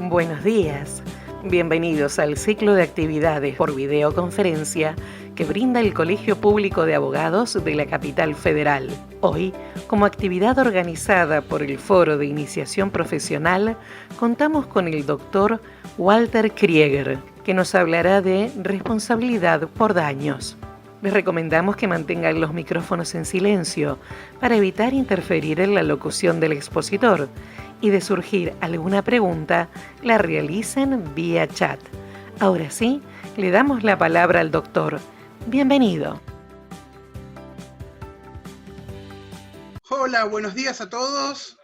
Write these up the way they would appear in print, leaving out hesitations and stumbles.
Buenos días. Bienvenidos al ciclo de actividades por videoconferencia que brinda el Colegio Público de Abogados de la Capital Federal. Hoy, como actividad organizada por el Foro de Iniciación Profesional, contamos con el doctor Walter Krieger, que nos hablará de responsabilidad por daños. Les recomendamos que mantengan los micrófonos en silencio para evitar interferir en la locución del expositor y de surgir alguna pregunta, la realicen vía chat. Ahora sí, le damos la palabra al doctor. Bienvenido. Hola, buenos días a todos.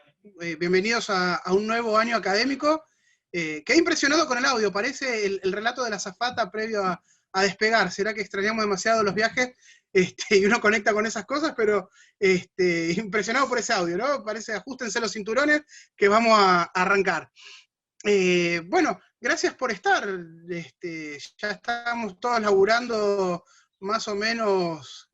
Bienvenidos a un nuevo año académico. Quedé impresionado con el audio, parece el relato de la azafata previo a despegar. ¿Será que extrañamos demasiado los viajes? Y uno conecta con esas cosas, pero impresionado por ese audio, ¿no? Parece, ajustense los cinturones, que vamos a arrancar. Bueno, gracias por estar. Ya estamos todos laburando más o menos,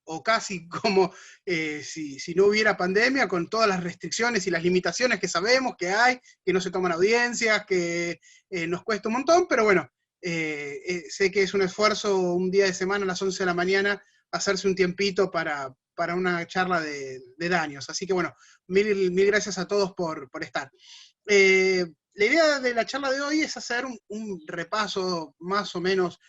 o casi como si no hubiera pandemia, con todas las restricciones y las limitaciones que sabemos que hay, que no se toman audiencias, que nos cuesta un montón, pero bueno, sé que es un esfuerzo un día de semana a las 11 de la mañana hacerse un tiempito para una charla de daños. Así que bueno, mil gracias a todos por estar. La idea de la charla de hoy es hacer un repaso más o menos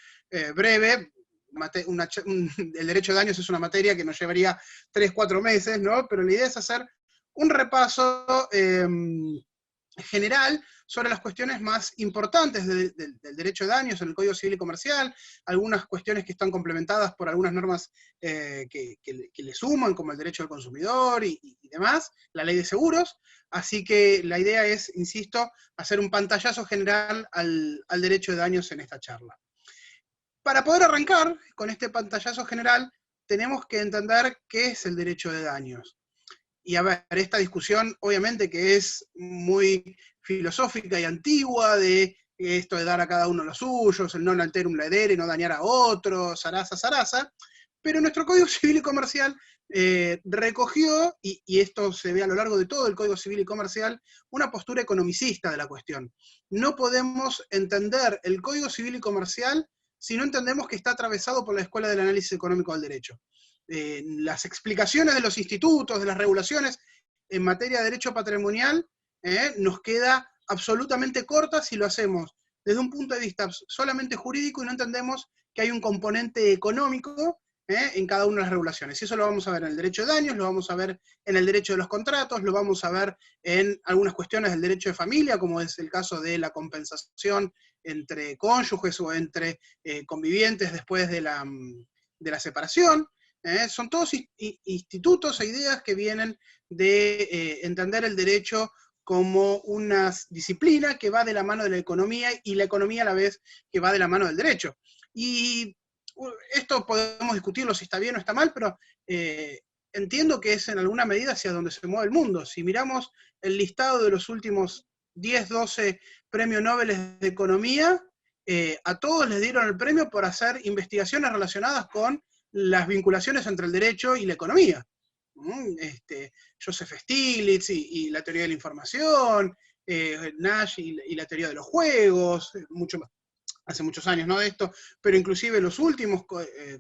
breve. El derecho de daños es una materia que nos llevaría 3-4 meses, ¿no? Pero la idea es hacer un repaso general sobre las cuestiones más importantes del derecho de daños en el Código Civil y Comercial, algunas cuestiones que están complementadas por algunas normas que le suman, como el derecho del consumidor y demás, la ley de seguros. Así que la idea es, insisto, hacer un pantallazo general al derecho de daños en esta charla. Para poder arrancar con este pantallazo general, tenemos que entender qué es el derecho de daños. Y a ver, esta discusión obviamente que es muy filosófica y antigua, de esto de dar a cada uno los suyos, el non alterum laedere, no dañar a otro, zaraza, pero nuestro Código Civil y Comercial recogió, y esto se ve a lo largo de todo el Código Civil y Comercial, una postura economicista de la cuestión. No podemos entender el Código Civil y Comercial si no entendemos que está atravesado por la Escuela del Análisis Económico del Derecho. Las explicaciones de los institutos, de las regulaciones en materia de derecho patrimonial, nos queda absolutamente corta si lo hacemos desde un punto de vista solamente jurídico y no entendemos que hay un componente económico en cada una de las regulaciones. Y eso lo vamos a ver en el derecho de daños, lo vamos a ver en el derecho de los contratos, lo vamos a ver en algunas cuestiones del derecho de familia, como es el caso de la compensación entre cónyuges o entre convivientes después de la separación. Son todos institutos e ideas que vienen de entender el derecho como una disciplina que va de la mano de la economía y la economía a la vez que va de la mano del derecho. Y esto podemos discutirlo si está bien o está mal, pero entiendo que es en alguna medida hacia donde se mueve el mundo. Si miramos el listado de los últimos 10, 12 premios Nobel de Economía, a todos les dieron el premio por hacer investigaciones relacionadas con las vinculaciones entre el derecho y la economía. Joseph Stiglitz y la teoría de la información, Nash y la teoría de los juegos, hace muchos años, ¿no? De esto, pero inclusive los últimos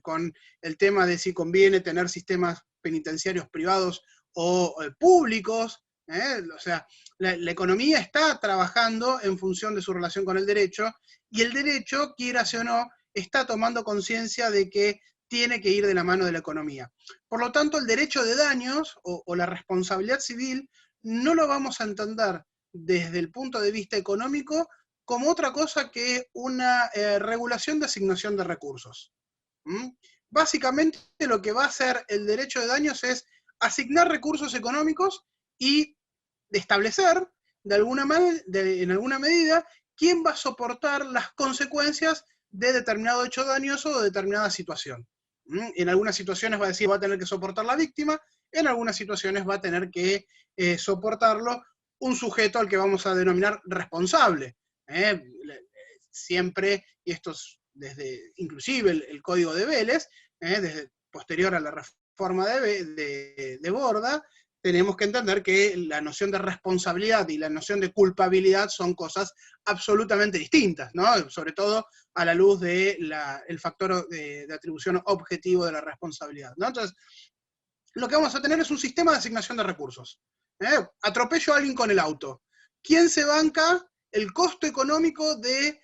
con el tema de si conviene tener sistemas penitenciarios privados o públicos. O sea, la economía está trabajando en función de su relación con el derecho, y el derecho, quieras o no, está tomando conciencia de que tiene que ir de la mano de la economía. Por lo tanto, el derecho de daños o la responsabilidad civil no lo vamos a entender desde el punto de vista económico como otra cosa que una regulación de asignación de recursos. Básicamente lo que va a hacer el derecho de daños es asignar recursos económicos y establecer en alguna medida quién va a soportar las consecuencias de determinado hecho dañoso o de determinada situación. En algunas situaciones va a decir va a tener que soportar la víctima, en algunas situaciones va a tener que soportarlo un sujeto al que vamos a denominar responsable. Siempre, y esto es desde inclusive el Código de Vélez, desde posterior a la reforma de Borda, tenemos que entender que la noción de responsabilidad y la noción de culpabilidad son cosas absolutamente distintas, ¿no? Sobre todo a la luz del factor de atribución objetivo de la responsabilidad, ¿no? Entonces, lo que vamos a tener es un sistema de asignación de recursos. Atropello a alguien con el auto. ¿Quién se banca el costo económico de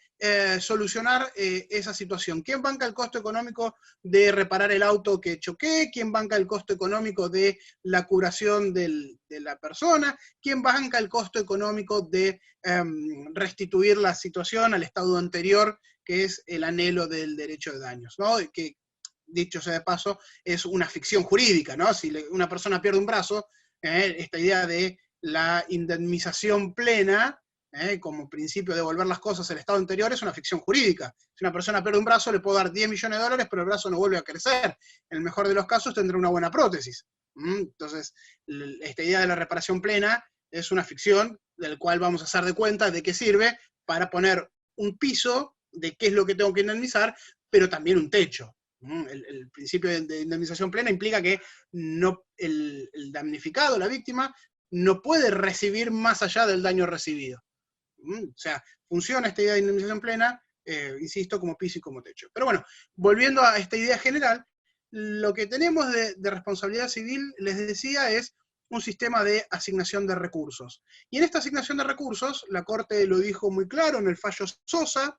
solucionar esa situación? ¿Quién banca el costo económico de reparar el auto que choqué? ¿Quién banca el costo económico de la curación de la persona? ¿Quién banca el costo económico de restituir la situación al estado anterior, que es el anhelo del derecho de daños, ¿no? Que, dicho sea de paso, es una ficción jurídica, ¿no? Si una persona pierde un brazo, esta idea de la indemnización plena, como principio de devolver las cosas al estado anterior, es una ficción jurídica. Si una persona pierde un brazo, le puedo dar 10 millones de dólares, pero el brazo no vuelve a crecer. En el mejor de los casos tendrá una buena prótesis. Entonces, esta idea de la reparación plena es una ficción del cual vamos a hacer de cuenta de qué sirve para poner un piso de qué es lo que tengo que indemnizar, pero también un techo. El principio de indemnización plena implica que no, el damnificado, la víctima, no puede recibir más allá del daño recibido. O sea, funciona esta idea de indemnización plena, insisto, como piso y como techo. Pero bueno, volviendo a esta idea general, lo que tenemos de responsabilidad civil, les decía, es un sistema de asignación de recursos. Y en esta asignación de recursos, la Corte lo dijo muy claro en el fallo Sosa,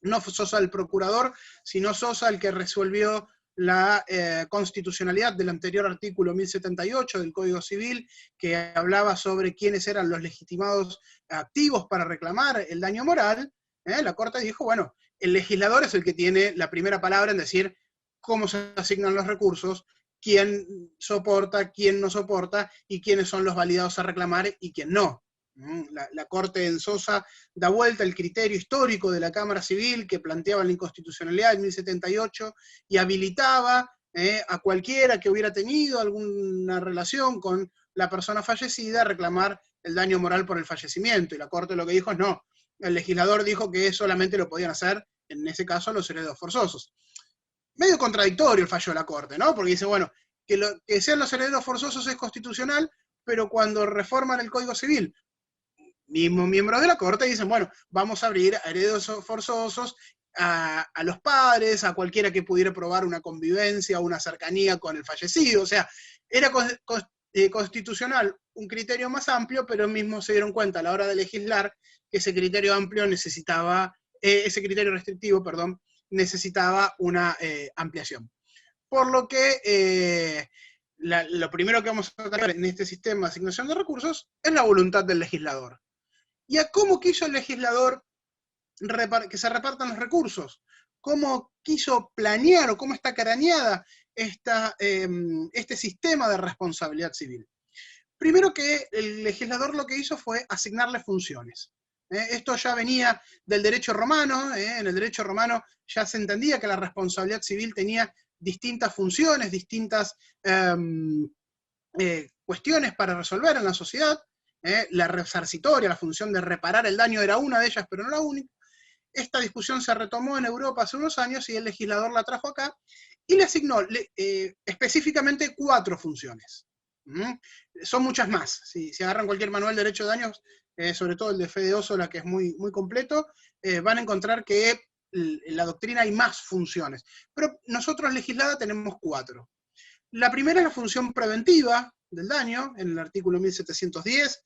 no Sosa el procurador, sino Sosa el que resolvió la constitucionalidad del anterior artículo 1078 del Código Civil, que hablaba sobre quiénes eran los legitimados activos para reclamar el daño moral. La Corte dijo, bueno, el legislador es el que tiene la primera palabra en decir cómo se asignan los recursos, quién soporta, quién no soporta, y quiénes son los validados a reclamar y quién no. La Corte en Sosa da vuelta el criterio histórico de la Cámara Civil que planteaba la inconstitucionalidad del 1078 y habilitaba a cualquiera que hubiera tenido alguna relación con la persona fallecida a reclamar el daño moral por el fallecimiento. Y la Corte lo que dijo es no, el legislador dijo que solamente lo podían hacer, en ese caso, los herederos forzosos. Medio contradictorio el fallo de la Corte, ¿no? Porque dice, bueno, que sean los herederos forzosos es constitucional, pero cuando reforman el Código Civil, mismos miembros de la Corte dicen, bueno, vamos a abrir a herederos forzosos, a los padres, a cualquiera que pudiera probar una convivencia o una cercanía con el fallecido. O sea, era constitucional un criterio más amplio, pero mismo se dieron cuenta a la hora de legislar que ese criterio amplio necesitaba, ese criterio restrictivo, perdón, necesitaba una ampliación. Por lo que lo primero que vamos a tener en este sistema de asignación de recursos es la voluntad del legislador. ¿Y a cómo quiso el legislador que se repartan los recursos? ¿Cómo quiso planear o cómo está craneada este sistema de responsabilidad civil? Primero que el legislador lo que hizo fue asignarle funciones. Esto ya venía del derecho romano, en el derecho romano ya se entendía que la responsabilidad civil tenía distintas funciones, distintas cuestiones para resolver en la sociedad. La resarcitoria, la función de reparar el daño era una de ellas, pero no la única. Esta discusión se retomó en Europa hace unos años y el legislador la trajo acá y le asignó específicamente 4 funciones. Son muchas más. Si agarran cualquier manual de derecho de daños, sobre todo el de Fede Ossola, que es muy, muy completo, van a encontrar que en la doctrina hay más funciones. Pero nosotros legislada tenemos 4. La primera es la función preventiva del daño, en el artículo 1710,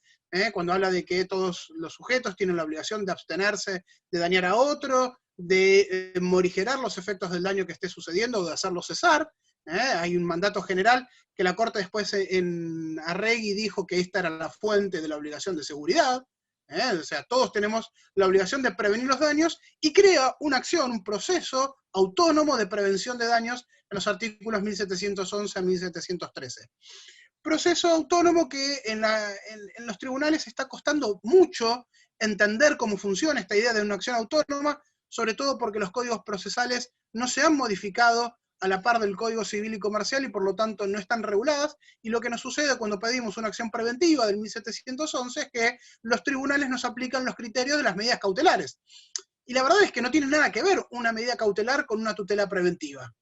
cuando habla de que todos los sujetos tienen la obligación de abstenerse de dañar a otro, de morigerar los efectos del daño que esté sucediendo o de hacerlo cesar. Hay un mandato general que la Corte después en Arregui dijo que esta era la fuente de la obligación de seguridad. O sea, todos tenemos la obligación de prevenir los daños y crea una acción, un proceso autónomo de prevención de daños en los artículos 1711 a 1713. Proceso autónomo que en los tribunales está costando mucho entender cómo funciona esta idea de una acción autónoma, sobre todo porque los códigos procesales no se han modificado a la par del Código Civil y Comercial y por lo tanto no están reguladas, y lo que nos sucede cuando pedimos una acción preventiva del 1711 es que los tribunales nos aplican los criterios de las medidas cautelares. Y la verdad es que no tiene nada que ver una medida cautelar con una tutela preventiva.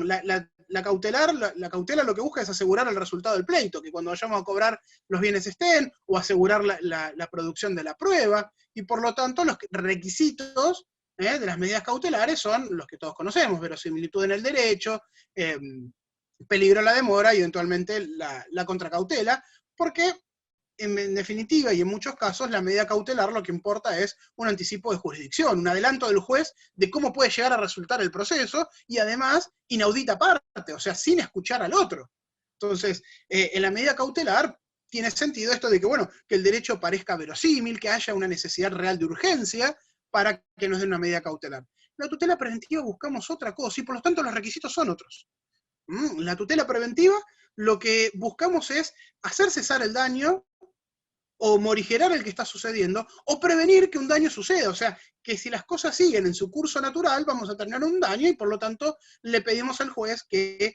La cautelar, la cautela lo que busca es asegurar el resultado del pleito, que cuando vayamos a cobrar los bienes estén, o asegurar la producción de la prueba, y por lo tanto los requisitos de las medidas cautelares son los que todos conocemos: verosimilitud en el derecho, peligro a la demora y eventualmente la contracautela, porque en definitiva, y en muchos casos, la medida cautelar lo que importa es un anticipo de jurisdicción, un adelanto del juez de cómo puede llegar a resultar el proceso, y además, inaudita parte, o sea, sin escuchar al otro. Entonces, en la medida cautelar tiene sentido esto de que, bueno, que el derecho parezca verosímil, que haya una necesidad real de urgencia para que nos den una medida cautelar. La tutela preventiva buscamos otra cosa, y por lo tanto los requisitos son otros. La tutela preventiva, lo que buscamos es hacer cesar el daño, o morigerar el que está sucediendo, o prevenir que un daño suceda. O sea, que si las cosas siguen en su curso natural, vamos a tener un daño, y por lo tanto le pedimos al juez que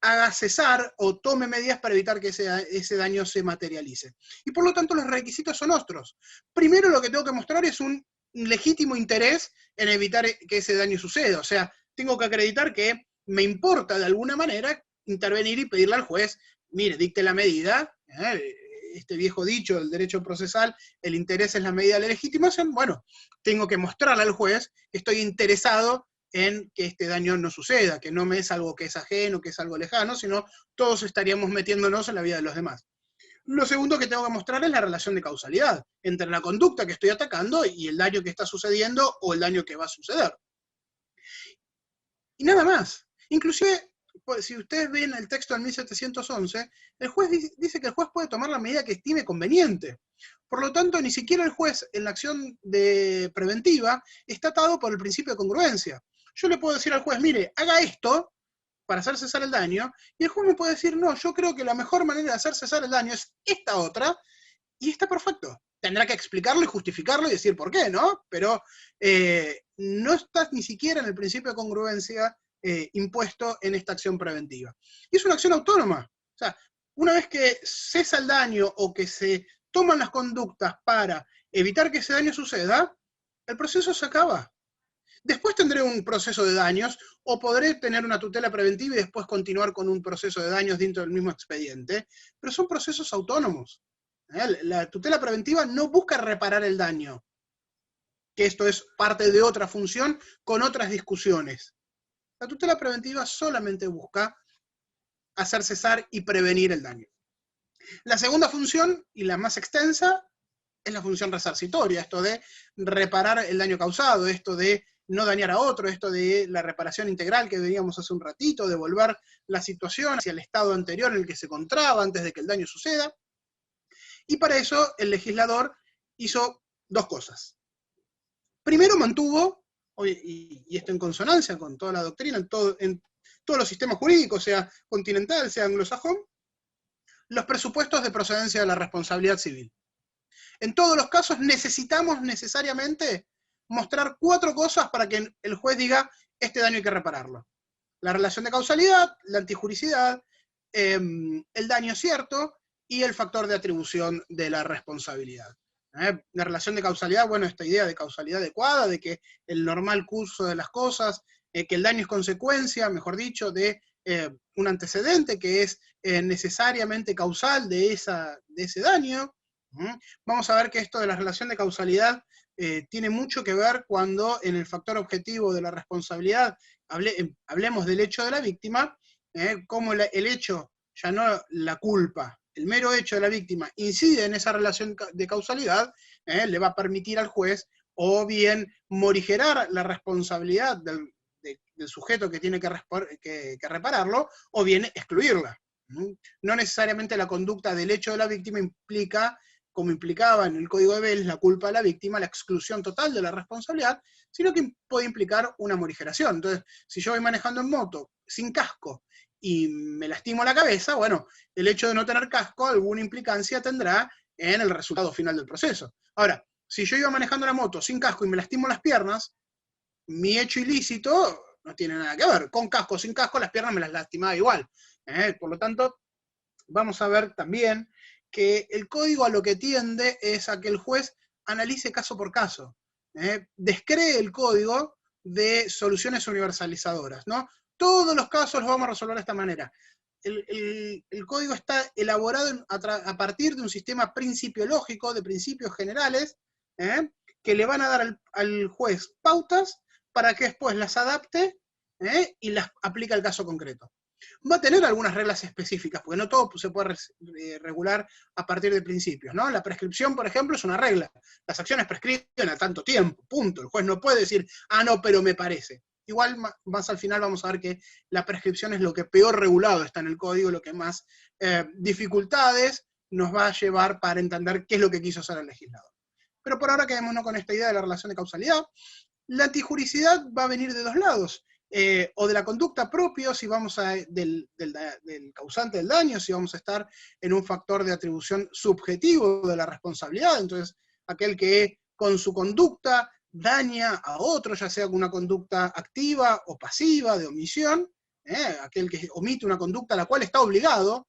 haga cesar o tome medidas para evitar que ese daño se materialice. Y por lo tanto los requisitos son otros. Primero, lo que tengo que mostrar es un legítimo interés en evitar que ese daño suceda. O sea, tengo que acreditar que me importa de alguna manera intervenir y pedirle al juez: mire, dicte la medida, este viejo dicho del derecho procesal, el interés es la medida de la legitimación. Bueno, tengo que mostrarle al juez que estoy interesado en que este daño no suceda, que no me es algo que es ajeno, que es algo lejano, sino todos estaríamos metiéndonos en la vida de los demás. Lo segundo que tengo que mostrar es la relación de causalidad entre la conducta que estoy atacando y el daño que está sucediendo o el daño que va a suceder. Y nada más. Inclusive, pues, si ustedes ven el texto del 1711, el juez dice que el juez puede tomar la medida que estime conveniente. Por lo tanto, ni siquiera el juez en la acción preventiva está atado por el principio de congruencia. Yo le puedo decir al juez: mire, haga esto para hacer cesar el daño, y el juez me puede decir: no, yo creo que la mejor manera de hacer cesar el daño es esta otra, y está perfecto. Tendrá que explicarlo y justificarlo y decir por qué, ¿no? Pero no está ni siquiera en el principio de congruencia impuesto en esta acción preventiva. Y es una acción autónoma. O sea, una vez que cesa el daño o que se toman las conductas para evitar que ese daño suceda, el proceso se acaba. Después tendré un proceso de daños, o podré tener una tutela preventiva y después continuar con un proceso de daños dentro del mismo expediente, pero son procesos autónomos. La tutela preventiva no busca reparar el daño, que esto es parte de otra función con otras discusiones. La tutela preventiva solamente busca hacer cesar y prevenir el daño. La segunda función, y la más extensa, es la función resarcitoria, esto de reparar el daño causado, esto de no dañar a otro, esto de la reparación integral que veíamos hace un ratito, devolver la situación hacia el estado anterior en el que se encontraba antes de que el daño suceda. Y para eso el legislador hizo dos cosas. Primero, mantuvo, y esto en consonancia con toda la doctrina, en todos los sistemas jurídicos, sea continental, sea anglosajón, los presupuestos de procedencia de la responsabilidad civil. En todos los casos necesitamos necesariamente mostrar 4 cosas para que el juez diga: este daño hay que repararlo. La relación de causalidad, la antijuricidad, el daño cierto y el factor de atribución de la responsabilidad. La relación de causalidad, bueno, esta idea de causalidad adecuada, de que el normal curso de las cosas, que el daño es consecuencia, mejor dicho, de un antecedente que es necesariamente causal de ese daño. Vamos a ver que esto de la relación de causalidad tiene mucho que ver cuando en el factor objetivo de la responsabilidad hablemos del hecho de la víctima, como el hecho, ya no la culpa, el mero hecho de la víctima incide en esa relación de causalidad, le va a permitir al juez o bien morigerar la responsabilidad del sujeto que tiene que repararlo, o bien excluirla. No necesariamente la conducta del hecho de la víctima implica, como implicaba en el Código de Bells, la culpa de la víctima, la exclusión total de la responsabilidad, sino que puede implicar una morigeración. Entonces, si yo voy manejando en moto sin casco y me lastimo la cabeza, bueno, el hecho de no tener casco alguna implicancia tendrá en el resultado final del proceso. Ahora, si yo iba manejando la moto sin casco y me lastimo las piernas, mi hecho ilícito no tiene nada que ver. Con casco o sin casco, las piernas me las lastimaba igual. Por lo tanto, vamos a ver también que el código a lo que tiende es a que el juez analice caso por caso. Descree el código de soluciones universalizadoras, ¿no? todos los casos los vamos a resolver de esta manera. El código está elaborado a partir de un sistema principiológico, de principios generales, que le van a dar al juez pautas para que después las adapte y las aplique al caso concreto. Va a tener algunas reglas específicas, porque no todo se puede regular a partir de principios, ¿no? La prescripción, por ejemplo, es una regla. Las acciones prescriben a tanto tiempo, punto. El juez no puede decir, ah, no, pero me parece. Igual, más al final vamos a ver que la prescripción es lo que peor regulado está en el código, lo que más dificultades nos va a llevar para entender qué es lo que quiso hacer el legislador. Pero por ahora quedémonos con esta idea de la relación de causalidad. La antijuricidad va a venir de dos lados. O de la conducta propia, si vamos del causante del daño, si vamos a estar en un factor de atribución subjetivo de la responsabilidad, entonces aquel que con su conducta daña a otro, ya sea con una conducta activa o pasiva de omisión, aquel que omite una conducta a la cual está obligado,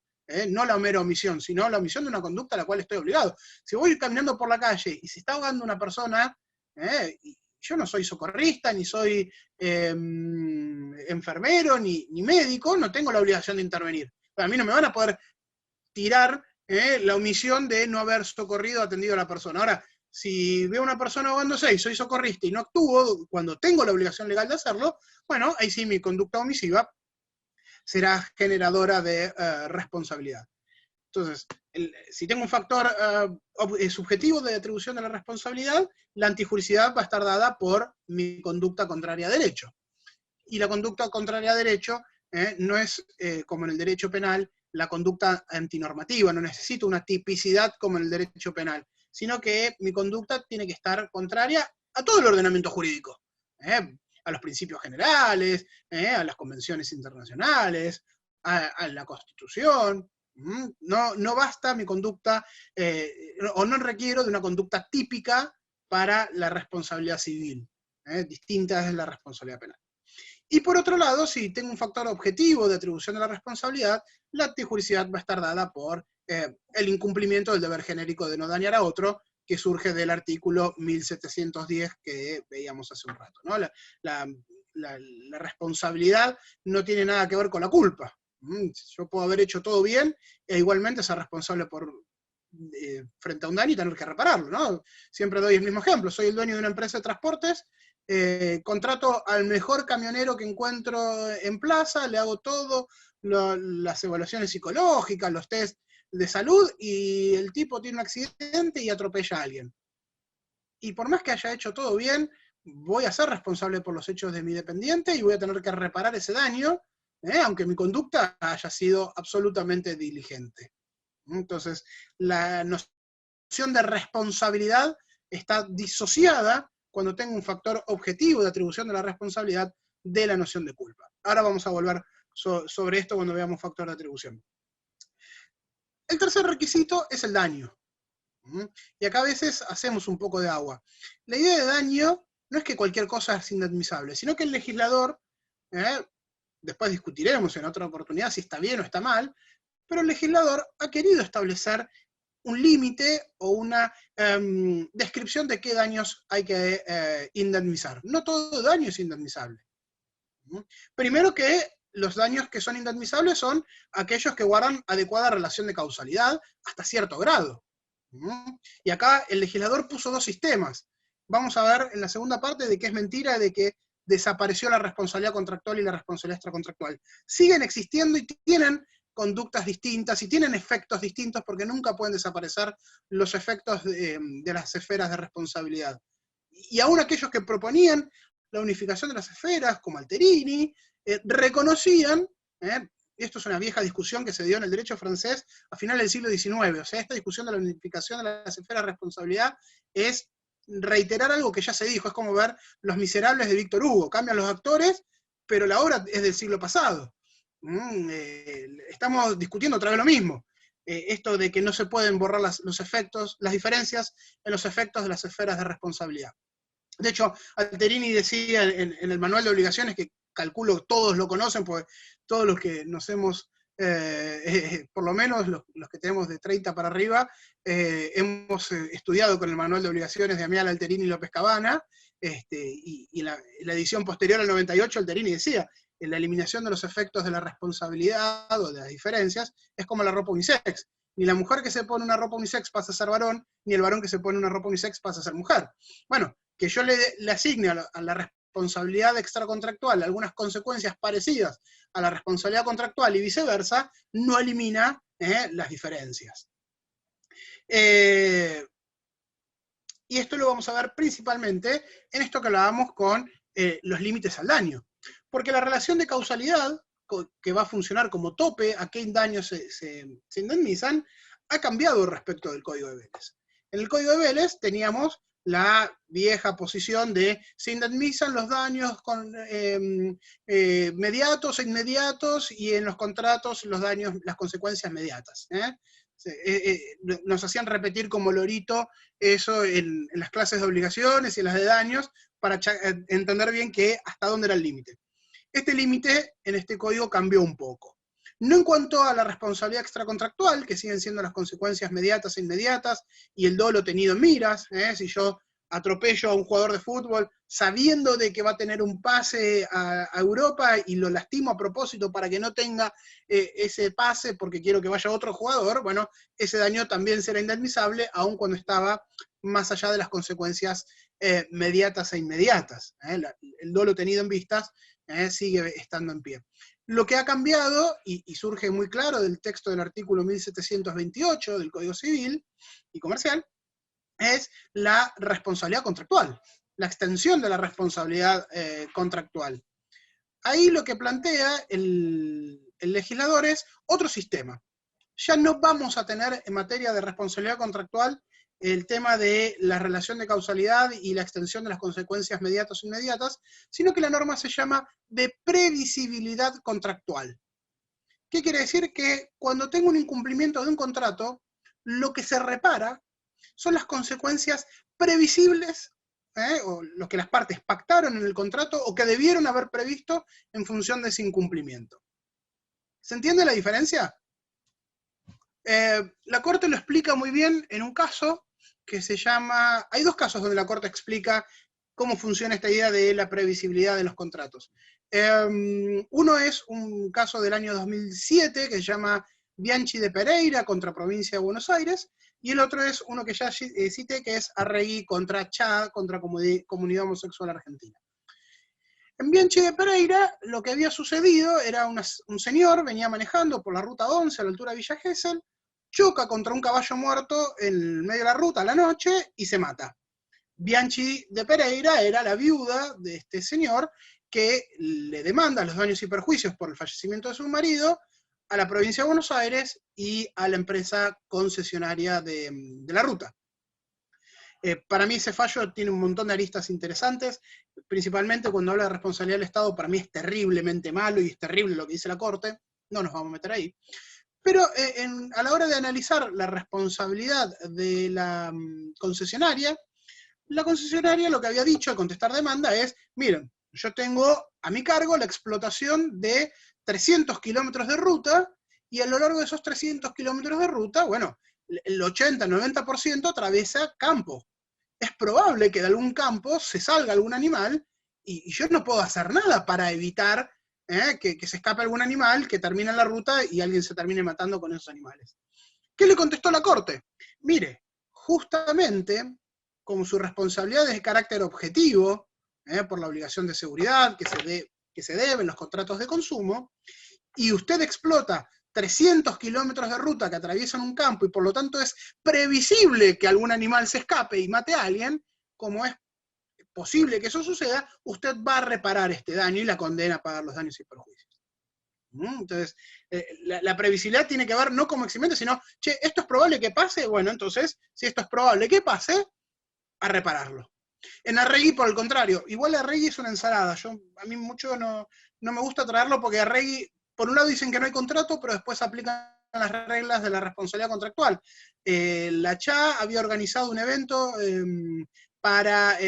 no la mera omisión, sino la omisión de una conducta a la cual estoy obligado. Si voy caminando por la calle y se está ahogando una persona, yo no soy socorrista, ni soy enfermero, ni médico, no tengo la obligación de intervenir. A mí no me van a poder tirar la omisión de no haber socorrido, atendido a la persona. Ahora, si veo a una persona ahogándose y soy socorrista y no actúo cuando tengo la obligación legal de hacerlo, bueno, ahí sí mi conducta omisiva será generadora de responsabilidad. Entonces, si tengo un factor subjetivo de atribución de la responsabilidad, la antijuricidad va a estar dada por mi conducta contraria a derecho. Y la conducta contraria a derecho no es, como en el derecho penal, la conducta antinormativa, no necesito una tipicidad como en el derecho penal, sino que mi conducta tiene que estar contraria a todo el ordenamiento jurídico, a los principios generales, a las convenciones internacionales, a la Constitución. No basta mi conducta, o no requiero de una conducta típica para la responsabilidad civil, distinta de la responsabilidad penal. Y por otro lado, si tengo un factor objetivo de atribución de la responsabilidad, la antijuricidad va a estar dada por el incumplimiento del deber genérico de no dañar a otro, que surge del artículo 1710 que veíamos hace un rato, ¿no? La responsabilidad no tiene nada que ver con la culpa. Yo puedo haber hecho todo bien e igualmente ser responsable frente a un daño y tener que repararlo, ¿no? Siempre doy el mismo ejemplo. Soy el dueño de una empresa de transportes, contrato al mejor camionero que encuentro en plaza, le hago todo, las evaluaciones psicológicas, los test de salud, y el tipo tiene un accidente y atropella a alguien. Y por más que haya hecho todo bien, voy a ser responsable por los hechos de mi dependiente y voy a tener que reparar ese daño, aunque mi conducta haya sido absolutamente diligente. Entonces, la noción de responsabilidad está disociada cuando tengo un factor objetivo de atribución de la responsabilidad de la noción de culpa. Ahora vamos a volver sobre esto cuando veamos factor de atribución. El tercer requisito es el daño. Y acá a veces hacemos un poco de agua. La idea de daño no es que cualquier cosa es inadmisible, sino que el legislador, después discutiremos en otra oportunidad si está bien o está mal, pero el legislador ha querido establecer un límite o una descripción de qué daños hay que indemnizar. No todo daño es indemnizable. Primero que los daños que son indemnizables son aquellos que guardan adecuada relación de causalidad hasta cierto grado. Y acá el legislador puso dos sistemas. Vamos a ver en la segunda parte de que es mentira de que desapareció la responsabilidad contractual y la responsabilidad extracontractual. Siguen existiendo y tienen conductas distintas y tienen efectos distintos porque nunca pueden desaparecer los efectos de las esferas de responsabilidad. Y aún aquellos que proponían la unificación de las esferas, como Alterini, reconocían, y esto es una vieja discusión que se dio en el derecho francés a finales del siglo XIX, o sea, esta discusión de la unificación de las esferas de responsabilidad es reiterar algo que ya se dijo, es como ver Los Miserables de Víctor Hugo, cambian los actores, pero la obra es del siglo pasado. Estamos discutiendo otra vez lo mismo, esto de que no se pueden borrar los efectos, las diferencias en los efectos de las esferas de responsabilidad. De hecho, Alterini decía en el manual de obligaciones, que calculo todos lo conocen, porque todos los que nos hemos, por lo menos los que tenemos de 30 para arriba, hemos estudiado con el manual de obligaciones de Amial, Alterini y López Cabana, y la edición posterior al 98, Alterini decía, la eliminación de los efectos de la responsabilidad o de las diferencias es como la ropa unisex. Ni la mujer que se pone una ropa unisex pasa a ser varón, ni el varón que se pone una ropa unisex pasa a ser mujer. Bueno, que yo le asigne a la responsabilidad extracontractual algunas consecuencias parecidas a la responsabilidad contractual y viceversa, no elimina las diferencias. Y esto lo vamos a ver principalmente en esto que hablábamos con los límites al daño. Porque la relación de causalidad, que va a funcionar como tope a qué daños se indemnizan, ha cambiado respecto del Código de Vélez. En el Código de Vélez teníamos la vieja posición de se indemnizan los daños mediatos e inmediatos, y en los contratos los daños, las consecuencias mediatas. Nos hacían repetir como lorito eso en las clases de obligaciones y en las de daños, para entender bien que hasta dónde era el límite. Este límite en este código cambió un poco. No en cuanto a la responsabilidad extracontractual, que siguen siendo las consecuencias mediatas e inmediatas, y el dolo tenido en miras. Si yo atropello a un jugador de fútbol sabiendo de que va a tener un pase a Europa y lo lastimo a propósito para que no tenga ese pase porque quiero que vaya otro jugador, bueno, ese daño también será indemnizable, aun cuando estaba más allá de las consecuencias mediatas e inmediatas. El dolo tenido en vistas sigue estando en pie. Lo que ha cambiado, y surge muy claro del texto del artículo 1728 del Código Civil y Comercial, es la responsabilidad contractual, la extensión de la responsabilidad contractual. Ahí lo que plantea el legislador es otro sistema. Ya no vamos a tener en materia de responsabilidad contractual el tema de la relación de causalidad y la extensión de las consecuencias mediatas o inmediatas, sino que la norma se llama de previsibilidad contractual. ¿Qué quiere decir? Que cuando tengo un incumplimiento de un contrato, lo que se repara son las consecuencias previsibles, o lo que las partes pactaron en el contrato o que debieron haber previsto en función de ese incumplimiento. ¿Se entiende la diferencia? La Corte lo explica muy bien en un caso que se llama... Hay dos casos donde la Corte explica cómo funciona esta idea de la previsibilidad de los contratos. Uno es un caso del año 2007 que se llama Bianchi de Pereira contra Provincia de Buenos Aires, y el otro es uno que ya cité, que es Arregui contra CHA, contra Comunidad Homosexual Argentina. En Bianchi de Pereira, lo que había sucedido era un señor venía manejando por la ruta 11 a la altura de Villa Gesell, choca contra un caballo muerto en medio de la ruta a la noche y se mata. Bianchi de Pereira era la viuda de este señor que le demanda los daños y perjuicios por el fallecimiento de su marido a la provincia de Buenos Aires y a la empresa concesionaria de la ruta. Para mí ese fallo tiene un montón de aristas interesantes, principalmente cuando habla de responsabilidad del Estado. Para mí es terriblemente malo y es terrible lo que dice la Corte, no nos vamos a meter ahí. Pero a la hora de analizar la responsabilidad de la concesionaria lo que había dicho al contestar demanda es, miren, yo tengo a mi cargo la explotación de 300 kilómetros de ruta, y a lo largo de esos 300 kilómetros de ruta, bueno, el 80-90% atraviesa campo. Es probable que de algún campo se salga algún animal, y yo no puedo hacer nada para evitar que se escape algún animal, que termine en la ruta y alguien se termine matando con esos animales. ¿Qué le contestó la Corte? Mire, justamente, como su responsabilidad es de carácter objetivo, por la obligación de seguridad que se debe en los contratos de consumo, y usted explota 300 kilómetros de ruta que atraviesan un campo, y por lo tanto es previsible que algún animal se escape y mate a alguien, como es posible que eso suceda, usted va a reparar este daño y la condena a pagar los daños y perjuicios. Entonces, la previsibilidad tiene que ver no como eximente, sino, che, ¿esto es probable que pase? Bueno, entonces, si esto es probable que pase, a repararlo. En Arregui, por el contrario, igual Arregui es una ensalada. A mí mucho no me gusta traerlo porque Arregui, por un lado dicen que no hay contrato, pero después aplican las reglas de la responsabilidad contractual. La CHA había organizado un evento para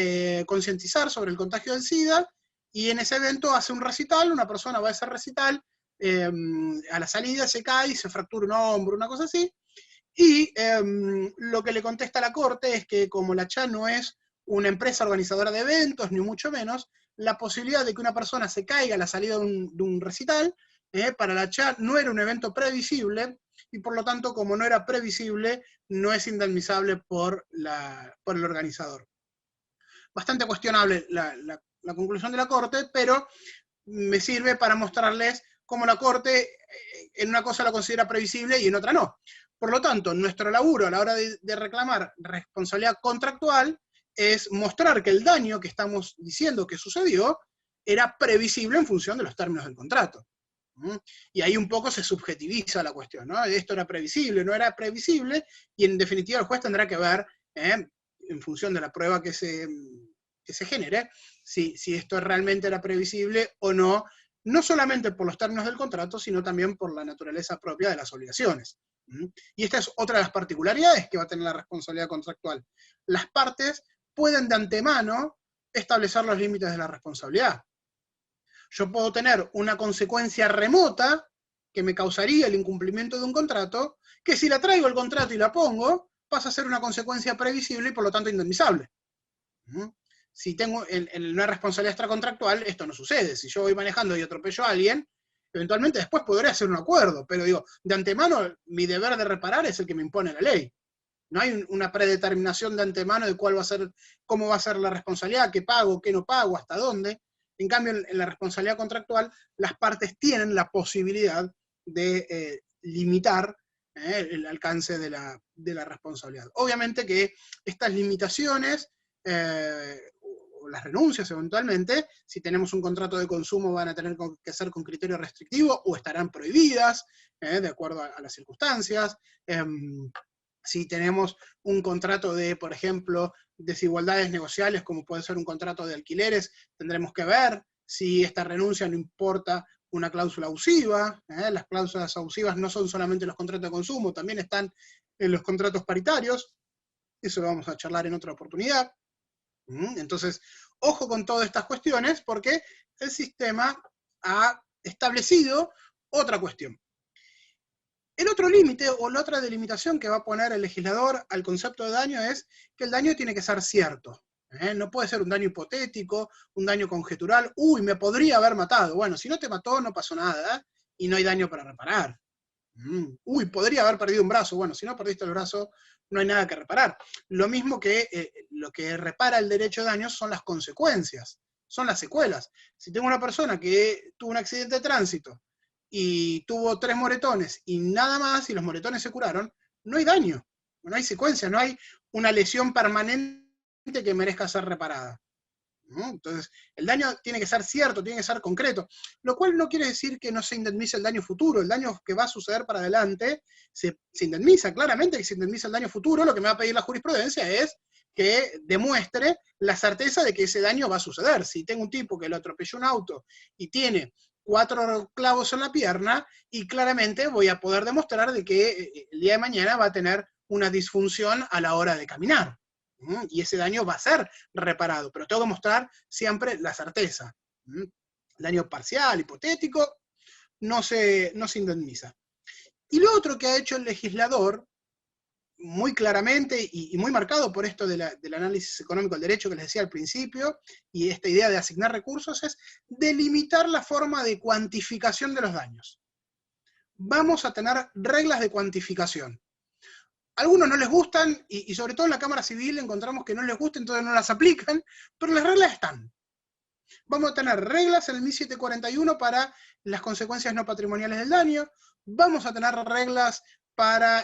concientizar sobre el contagio del SIDA, y en ese evento hace un recital, una persona va a ese recital, a la salida se cae y se fractura un hombro, una cosa así, y lo que le contesta la Corte es que como la CHA no es una empresa organizadora de eventos, ni mucho menos, la posibilidad de que una persona se caiga a la salida de un recital. Para la CHA no era un evento previsible, y por lo tanto, como no era previsible, no es indemnizable por el organizador. Bastante cuestionable la conclusión de la Corte, pero me sirve para mostrarles cómo la Corte en una cosa lo considera previsible y en otra no. Por lo tanto, nuestro laburo a la hora de reclamar responsabilidad contractual es mostrar que el daño que estamos diciendo que sucedió era previsible en función de los términos del contrato. Y ahí un poco se subjetiviza la cuestión, ¿no? Esto era previsible, no era previsible, y en definitiva el juez tendrá que ver, en función de la prueba que se genere, si esto realmente era previsible o no, no solamente por los términos del contrato, sino también por la naturaleza propia de las obligaciones. Y esta es otra de las particularidades que va a tener la responsabilidad contractual. Las partes pueden de antemano establecer los límites de la responsabilidad. Yo puedo tener una consecuencia remota que me causaría el incumplimiento de un contrato, que si la traigo el contrato y la pongo, pasa a ser una consecuencia previsible y por lo tanto indemnizable. Si tengo en una responsabilidad extracontractual, esto no sucede. Si yo voy manejando y atropello a alguien, eventualmente después podré hacer un acuerdo, pero digo, de antemano mi deber de reparar es el que me impone la ley. No hay una predeterminación de antemano de cuál va a ser, cómo va a ser la responsabilidad, qué pago, qué no pago, hasta dónde. En cambio, en la responsabilidad contractual, las partes tienen la posibilidad de limitar el alcance de la responsabilidad. Obviamente que estas limitaciones, o las renuncias eventualmente, si tenemos un contrato de consumo van a tener que ser con criterio restrictivo o estarán prohibidas, de acuerdo a las circunstancias. Si tenemos un contrato de, por ejemplo, desigualdades negociales, como puede ser un contrato de alquileres, tendremos que ver si esta renuncia no importa una cláusula abusiva. Las cláusulas abusivas no son solamente los contratos de consumo, también están en los contratos paritarios. Eso lo vamos a charlar en otra oportunidad. Entonces, ojo con todas estas cuestiones, porque el sistema ha establecido otra cuestión. El otro límite o la otra delimitación que va a poner el legislador al concepto de daño es que el daño tiene que ser cierto. No puede ser un daño hipotético, un daño conjetural. Uy, me podría haber matado. Bueno, si no te mató, no pasó nada y no hay daño para reparar. Uy, podría haber perdido un brazo. Bueno, si no perdiste el brazo, no hay nada que reparar. Lo mismo que lo que repara el derecho de daño son las consecuencias, son las secuelas. Si tengo una persona que tuvo un accidente de tránsito y tuvo 3 moretones y nada más, y los moretones se curaron, no hay daño, no hay secuencia, no hay una lesión permanente que merezca ser reparada. Entonces, el daño tiene que ser cierto, tiene que ser concreto, lo cual no quiere decir que no se indemnice el daño futuro. El daño que va a suceder para adelante se indemniza, claramente que se indemniza el daño futuro. Lo que me va a pedir la jurisprudencia es que demuestre la certeza de que ese daño va a suceder. Si tengo un tipo que lo atropelló un auto y tiene 4 clavos en la pierna, y claramente voy a poder demostrar de que el día de mañana va a tener una disfunción a la hora de caminar. Y ese daño va a ser reparado, pero tengo que mostrar siempre la certeza. El daño parcial, hipotético, no se indemniza. Y lo otro que ha hecho el legislador, muy claramente y muy marcado por esto del análisis económico del derecho que les decía al principio, y esta idea de asignar recursos, es delimitar la forma de cuantificación de los daños. Vamos a tener reglas de cuantificación. Algunos no les gustan, y sobre todo en la Cámara Civil encontramos que no les gustan, entonces no las aplican, pero las reglas están. Vamos a tener reglas en el 1741 para las consecuencias no patrimoniales del daño, vamos a tener reglas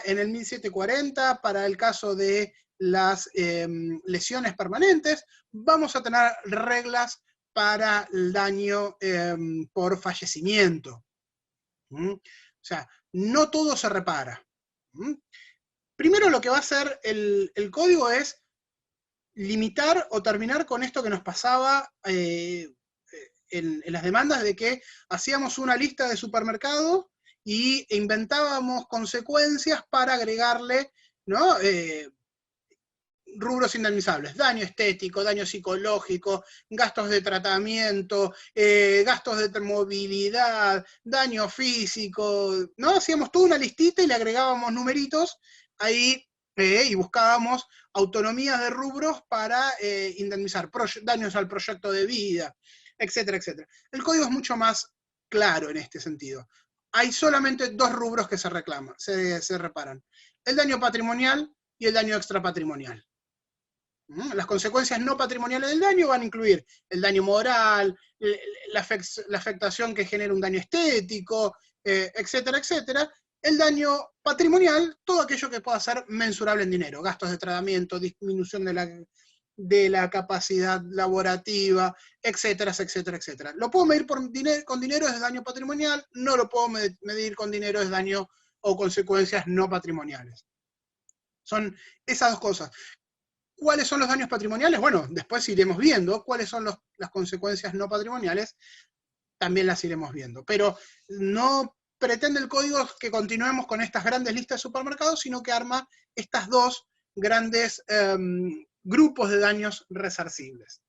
en el 1740 para el caso de las lesiones permanentes, vamos a tener reglas para el daño por fallecimiento. O sea, no todo se repara. Primero lo que va a hacer el código es limitar o terminar con esto que nos pasaba en las demandas de que hacíamos una lista de supermercados e inventábamos consecuencias para agregarle, ¿no? Rubros indemnizables, daño estético, daño psicológico, gastos de tratamiento, gastos de movilidad, daño físico, ¿no? Hacíamos toda una listita y le agregábamos numeritos ahí y buscábamos autonomías de rubros para indemnizar daños al proyecto de vida, etcétera, etcétera. El código es mucho más claro en este sentido. Hay solamente dos rubros que se reclaman, se reparan. El daño patrimonial y el daño extrapatrimonial. Las consecuencias no patrimoniales del daño van a incluir el daño moral, la afectación que genera un daño estético, etcétera, etcétera. El daño patrimonial, todo aquello que pueda ser mensurable en dinero, gastos de tratamiento, disminución de la capacidad laborativa, etcétera, etcétera, etcétera. Lo puedo medir con dinero, es daño patrimonial, no lo puedo medir con dinero, es daño o consecuencias no patrimoniales. Son esas dos cosas. ¿Cuáles son los daños patrimoniales? Bueno, después iremos viendo cuáles son las consecuencias no patrimoniales, también las iremos viendo. Pero no pretende el código que continuemos con estas grandes listas de supermercados, sino que arma estas dos grandes grupos de daños resarcibles.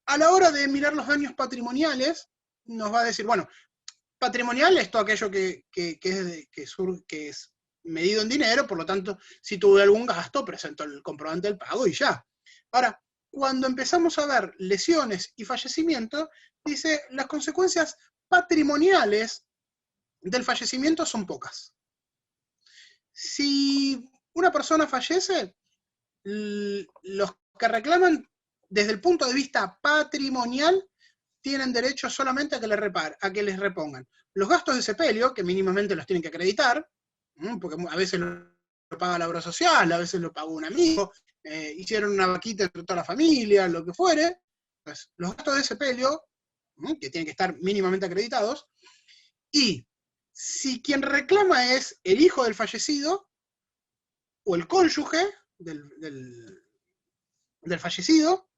A la hora de mirar los daños patrimoniales, nos va a decir, bueno, patrimonial es todo aquello que es medido en dinero, por lo tanto, si tuve algún gasto, presento el comprobante del pago y ya. Ahora, cuando empezamos a ver lesiones y fallecimiento, dice, las consecuencias patrimoniales del fallecimiento son pocas. Si una persona fallece, los que reclaman desde el punto de vista patrimonial tienen derecho solamente a que les repongan los gastos de sepelio, que mínimamente los tienen que acreditar, porque a veces lo paga la obra social, a veces lo pagó un amigo, hicieron una vaquita entre toda la familia, lo que fuere. Pues, los gastos de sepelio, que tienen que estar mínimamente acreditados, y si quien reclama es el hijo del fallecido, o el cónyuge del fallecido,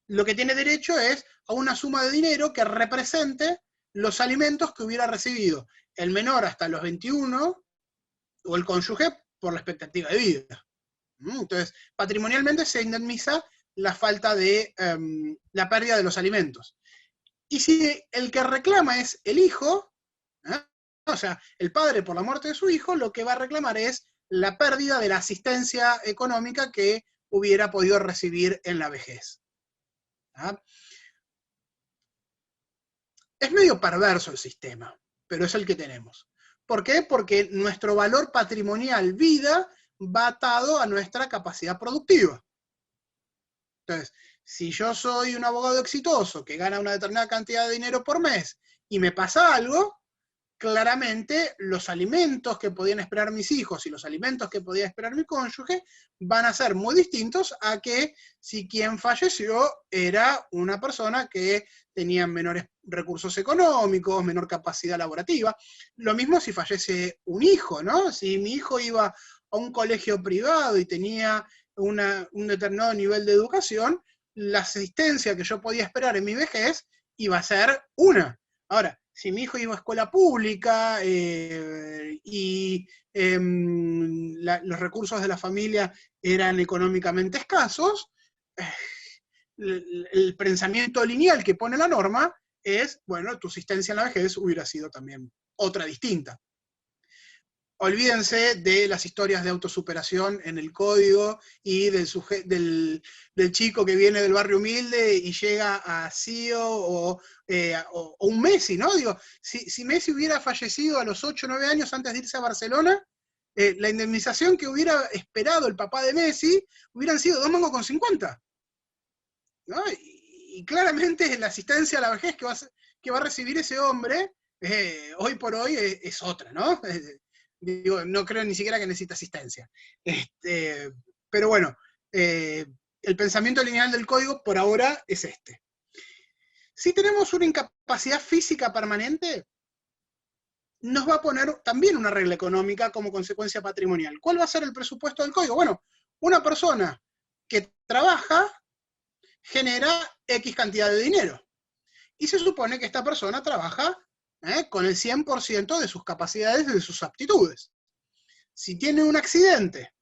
lo que tiene derecho es a una suma de dinero que represente los alimentos que hubiera recibido el menor hasta los 21, o el cónyuge por la expectativa de vida. Entonces, patrimonialmente se indemniza la falta de, la pérdida de los alimentos. Y si el que reclama es el hijo, o sea, el padre por la muerte de su hijo, lo que va a reclamar es la pérdida de la asistencia económica que hubiera podido recibir en la vejez. Es medio perverso el sistema, pero es el que tenemos. ¿Por qué? Porque nuestro valor patrimonial vida va atado a nuestra capacidad productiva. Entonces, si yo soy un abogado exitoso que gana una determinada cantidad de dinero por mes y me pasa algo, claramente los alimentos que podían esperar mis hijos y los alimentos que podía esperar mi cónyuge van a ser muy distintos a que si quien falleció era una persona que tenía menores recursos económicos, menor capacidad laborativa. Lo mismo si fallece un hijo, ¿no? Si mi hijo iba a un colegio privado y tenía un determinado nivel de educación, la asistencia que yo podía esperar en mi vejez iba a ser una. Ahora, si mi hijo iba a escuela pública y los recursos de la familia eran económicamente escasos, el pensamiento lineal que pone la norma es, bueno, tu asistencia en la vejez hubiera sido también otra distinta. Olvídense de las historias de autosuperación en el código y del chico que viene del barrio humilde y llega a CEO o un Messi, ¿no? Digo, si Messi hubiera fallecido a los 8 o 9 años antes de irse a Barcelona, la indemnización que hubiera esperado el papá de Messi hubieran sido 2,50 mangos, ¿no? Y claramente la asistencia a la vejez que va a recibir ese hombre, hoy por hoy es otra, ¿no? Digo, no creo ni siquiera que necesite asistencia. Pero bueno, el pensamiento lineal del código por ahora es este. Si tenemos una incapacidad física permanente, nos va a poner también una regla económica como consecuencia patrimonial. ¿Cuál va a ser el presupuesto del código? Bueno, una persona que trabaja genera X cantidad de dinero. Y se supone que esta persona trabaja con el 100% de sus capacidades y de sus aptitudes. Si tiene un accidente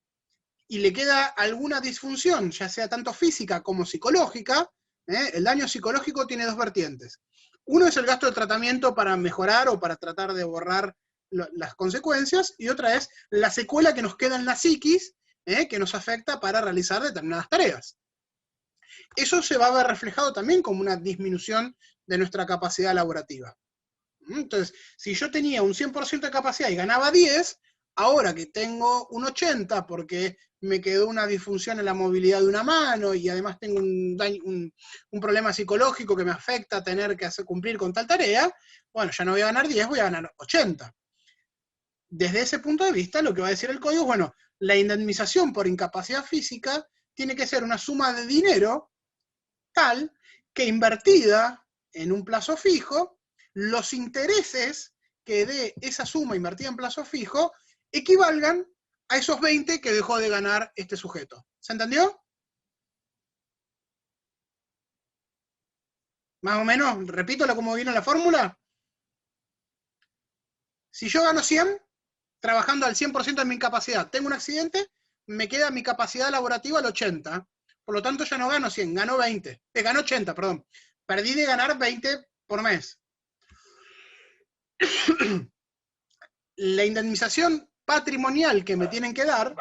y le queda alguna disfunción, ya sea tanto física como psicológica, el daño psicológico tiene dos vertientes. Uno es el gasto de tratamiento para mejorar o para tratar de borrar las consecuencias, y otra es la secuela que nos queda en la psiquis, que nos afecta para realizar determinadas tareas. eso se va a ver reflejado también como una disminución de nuestra capacidad laborativa. Entonces, si yo tenía un 100% de capacidad y ganaba 10, ahora que tengo un 80 porque me quedó una disfunción en la movilidad de una mano y además tengo un problema psicológico que me afecta tener que cumplir con tal tarea, bueno, ya no voy a ganar 10, voy a ganar 80. Desde ese punto de vista, lo que va a decir el código es, bueno, la indemnización por incapacidad física tiene que ser una suma de dinero tal que invertida en un plazo fijo, los intereses que dé esa suma invertida en plazo fijo equivalgan a esos 20 que dejó de ganar este sujeto. ¿Se entendió? Más o menos, repito cómo viene la fórmula. Si yo gano 100, trabajando al 100% de mi capacidad, tengo un accidente, me queda mi capacidad laborativa al 80, por lo tanto ya no gano 100, gano 20, gano 80, perdón. Perdí de ganar 20 por mes. La indemnización patrimonial que me tienen que dar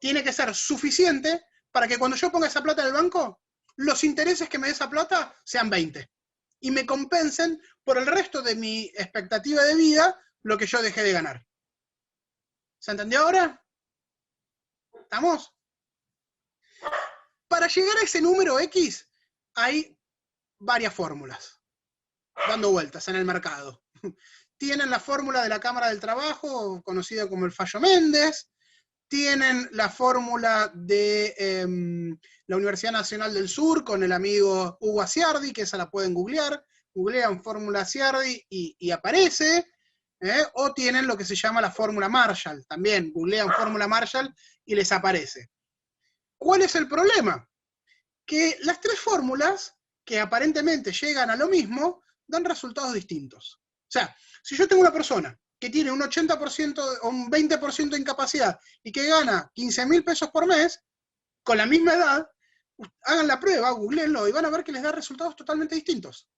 tiene que ser suficiente para que cuando yo ponga esa plata en el banco, los intereses que me dé esa plata sean 20 y me compensen por el resto de mi expectativa de vida lo que yo dejé de ganar. ¿Se entendió ahora? ¿Estamos? Para llegar a ese número X hay varias fórmulas dando vueltas en el mercado. Tienen la fórmula de la Cámara del Trabajo, conocida como el fallo Méndez, tienen la fórmula de la Universidad Nacional del Sur con el amigo Hugo Aciardi, que esa la pueden googlear, googlean fórmula Aciardi y aparece, o tienen lo que se llama la fórmula Marshall, también googlean fórmula Marshall y les aparece. ¿Cuál es el problema? Que las tres fórmulas, que aparentemente llegan a lo mismo, dan resultados distintos. O sea, si yo tengo una persona que tiene un 80% o un 20% de incapacidad y que gana 15.000 pesos por mes, con la misma edad, hagan la prueba, googleenlo y van a ver que les da resultados totalmente distintos.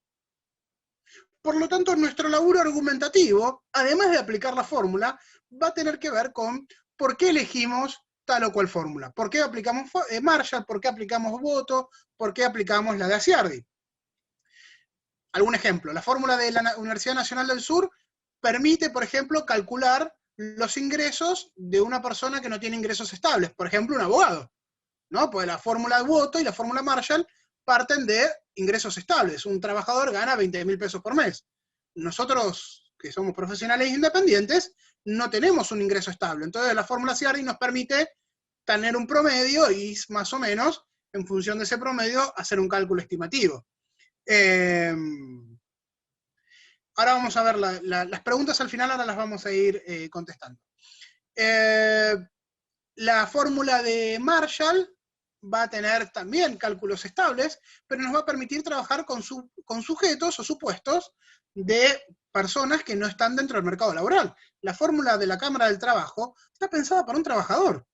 Por lo tanto, nuestro laburo argumentativo, además de aplicar la fórmula, va a tener que ver con por qué elegimos tal o cual fórmula. ¿Por qué aplicamos Marshall? ¿Por qué aplicamos Boto? ¿Por qué aplicamos la de Aciardi? Algún ejemplo. La fórmula de la Universidad Nacional del Sur permite, por ejemplo, calcular los ingresos de una persona que no tiene ingresos estables. Por ejemplo, un abogado, ¿no? Pues la fórmula de Boto y la fórmula Marshall parten de ingresos estables. Un trabajador gana 20.000 pesos por mes. Nosotros, que somos profesionales independientes, no tenemos un ingreso estable. Entonces la fórmula Aciardi nos permite tener un promedio y más o menos, en función de ese promedio, hacer un cálculo estimativo. Ahora vamos a ver las preguntas al final, ahora las vamos a ir contestando. La fórmula de Marshall va a tener también cálculos estables, pero nos va a permitir trabajar con sujetos o supuestos de personas que no están dentro del mercado laboral. La fórmula de la Cámara del Trabajo está pensada para un trabajador,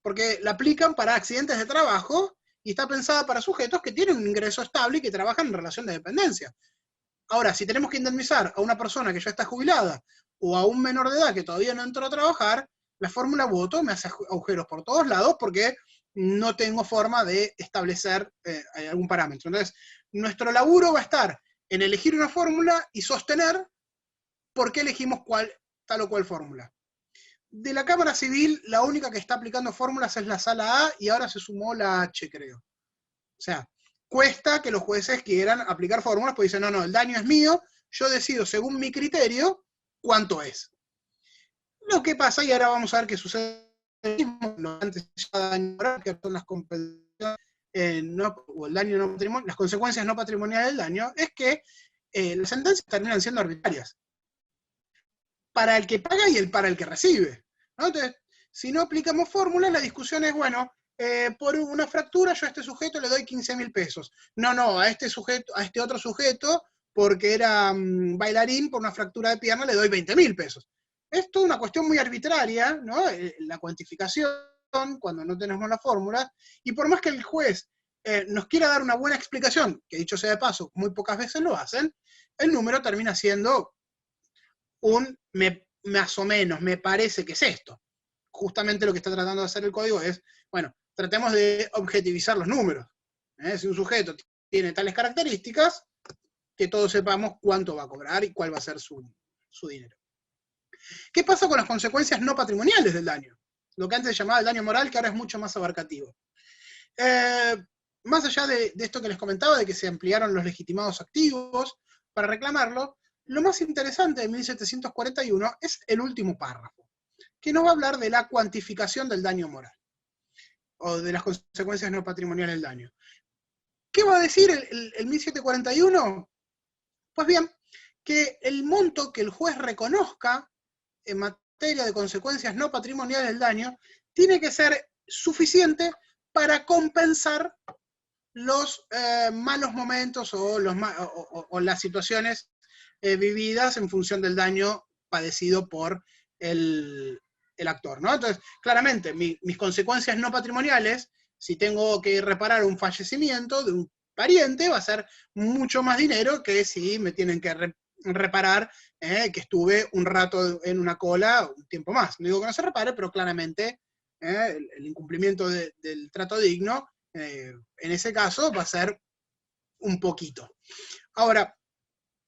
porque la aplican para accidentes de trabajo y está pensada para sujetos que tienen un ingreso estable y que trabajan en relación de dependencia. Ahora, si tenemos que indemnizar a una persona que ya está jubilada o a un menor de edad que todavía no entró a trabajar, la fórmula Boto me hace agujeros por todos lados porque no tengo forma de establecer algún parámetro. Entonces, nuestro laburo va a estar en elegir una fórmula y sostener por qué elegimos tal o cual fórmula. De la Cámara Civil, la única que está aplicando fórmulas es la Sala A y ahora se sumó la H, creo. O sea, cuesta que los jueces quieran aplicar fórmulas, porque dicen, no, el daño es mío, yo decido según mi criterio cuánto es. Lo que pasa, y ahora vamos a ver qué sucede, lo antes daño moral, que son las compensaciones, o el daño no patrimonial, las consecuencias no patrimoniales del daño, es que las sentencias terminan siendo arbitrarias. Para el que paga y para el que recibe, ¿no? Entonces, si no aplicamos fórmulas, la discusión es, bueno, por una fractura yo a este sujeto le doy 15.000 pesos. No, a este otro sujeto, porque era bailarín, por una fractura de pierna le doy 20.000 pesos. Es toda una cuestión muy arbitraria, ¿no? La cuantificación, cuando no tenemos la fórmula, y por más que el juez nos quiera dar una buena explicación, que dicho sea de paso, muy pocas veces lo hacen, el número termina siendo más o menos, me parece que es esto. Justamente lo que está tratando de hacer el código es, bueno, tratemos de objetivizar los números. Si un sujeto tiene tales características, que todos sepamos cuánto va a cobrar y cuál va a ser su dinero. ¿Qué pasa con las consecuencias no patrimoniales del daño? Lo que antes se llamaba el daño moral, que ahora es mucho más abarcativo. Más allá de esto que les comentaba, de que se ampliaron los legitimados activos para reclamarlo, lo más interesante de 1741 es el último párrafo, que nos va a hablar de la cuantificación del daño moral, o de las consecuencias no patrimoniales del daño. ¿Qué va a decir el 1741? Pues bien, que el monto que el juez reconozca en materia de consecuencias no patrimoniales del daño tiene que ser suficiente para compensar los malos momentos o las situaciones vividas en función del daño padecido por el actor, ¿no? Entonces, claramente, mis consecuencias no patrimoniales, si tengo que reparar un fallecimiento de un pariente, va a ser mucho más dinero que si me tienen que reparar que estuve un rato en una cola, un tiempo más. No digo que no se repare, pero claramente el incumplimiento del trato digno, en ese caso, va a ser un poquito. Ahora,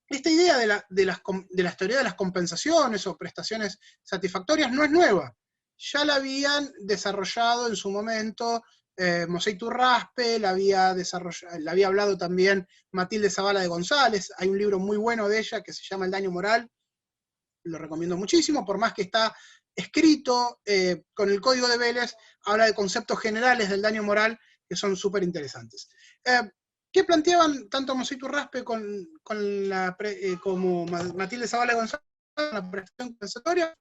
esta idea de la teoría de las compensaciones o prestaciones satisfactorias no es nueva. Ya la habían desarrollado en su momento Mosey Turraspe, la había hablado también Matilde Zavala de González. Hay un libro muy bueno de ella que se llama El daño moral, lo recomiendo muchísimo, por más que está escrito con el código de Vélez, habla de conceptos generales del daño moral que son súper interesantes. ¿Qué planteaban tanto Mosey Turraspe como Matilde Zavala de González en la prestación compensatoria?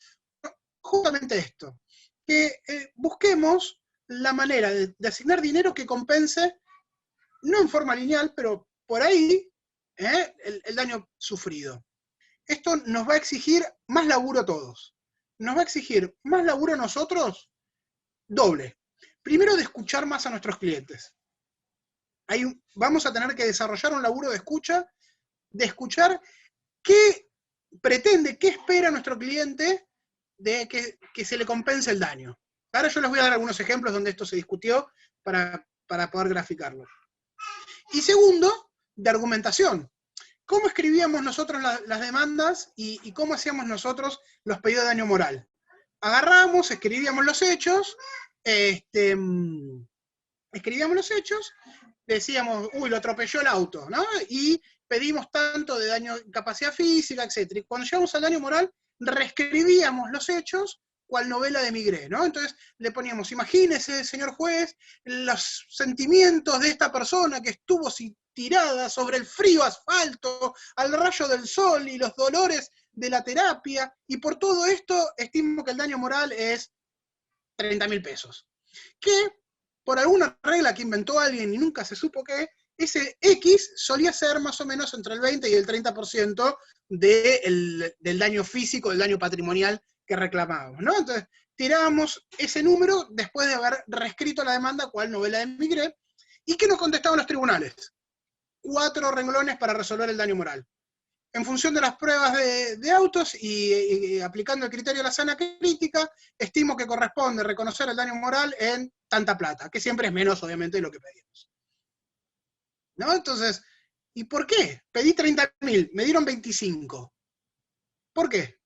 Justamente esto, que busquemos la manera de asignar dinero que compense, no en forma lineal, pero por ahí, el daño sufrido. Esto nos va a exigir más laburo a todos. Nos va a exigir más laburo a nosotros, doble. Primero, de escuchar más a nuestros clientes. Vamos a tener que desarrollar un laburo de escuchar qué pretende, qué espera nuestro cliente de que se le compense el daño. Ahora yo les voy a dar algunos ejemplos donde esto se discutió para poder graficarlo. Y segundo, de argumentación. ¿Cómo escribíamos nosotros las demandas y cómo hacíamos nosotros los pedidos de daño moral? Agarramos, escribíamos los hechos, decíamos, uy, lo atropelló el auto, ¿no? Y pedimos tanto de daño, capacidad física, etc. Y cuando llegamos al daño moral, reescribíamos los hechos cual novela de Migré, ¿no? Entonces le poníamos, imagínese, señor juez, los sentimientos de esta persona que estuvo tirada sobre el frío asfalto, al rayo del sol y los dolores de la terapia, y por todo esto estimo que el daño moral es 30.000 pesos. Que por alguna regla que inventó alguien y nunca se supo qué, ese X solía ser más o menos entre el 20 y el 30% del daño físico, del daño patrimonial que reclamábamos, ¿no? Entonces, tirábamos ese número después de haber reescrito la demanda, cual novela de Migré, y ¿qué nos contestaban los tribunales? 4 renglones para resolver el daño moral. En función de las pruebas de autos y aplicando el criterio de la sana crítica, estimo que corresponde reconocer el daño moral en tanta plata, que siempre es menos, obviamente, de lo que pedimos. ¿No? Entonces, ¿y por qué? Pedí 30.000, me dieron 25. ¿Por qué?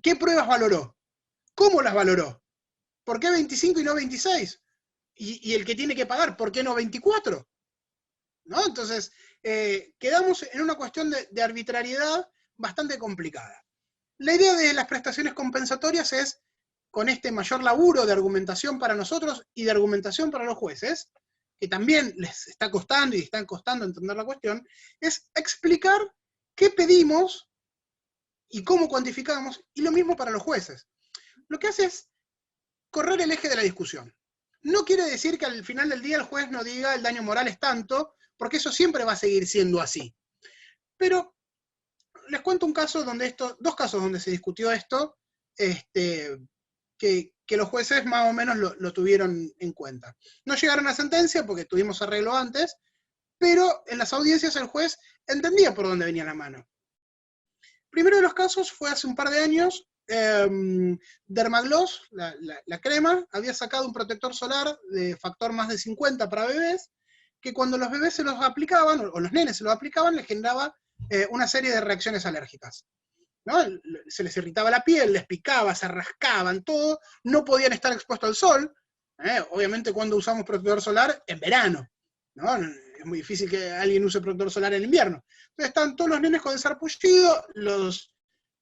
¿Qué pruebas valoró? ¿Cómo las valoró? ¿Por qué 25 y no 26? Y el que tiene que pagar, ¿por qué no 24? ¿No? Entonces, quedamos en una cuestión de arbitrariedad bastante complicada. La idea de las prestaciones compensatorias es, con este mayor laburo de argumentación para nosotros y de argumentación para los jueces, que también les está costando y están costando entender la cuestión, es explicar qué pedimos y cómo cuantificamos, y lo mismo para los jueces. Lo que hace es correr el eje de la discusión. No quiere decir que al final del día el juez no diga el daño moral es tanto, porque eso siempre va a seguir siendo así. Pero les cuento dos casos donde se discutió esto, que los jueces más o menos lo tuvieron en cuenta. No llegaron a sentencia porque tuvimos arreglo antes, pero en las audiencias el juez entendía por dónde venía la mano. Primero de los casos fue hace un par de años, Dermagloss, la crema, había sacado un protector solar de factor más de 50 para bebés, que cuando los bebés se los aplicaban, o los nenes se los aplicaban, les generaba una serie de reacciones alérgicas, ¿no? Se les irritaba la piel, les picaba, se rascaban, todo, no podían estar expuestos al sol, obviamente cuando usamos protector solar, en verano, ¿no? Es muy difícil que alguien use protector solar en invierno. Entonces están todos los nenes con el sarpullido, los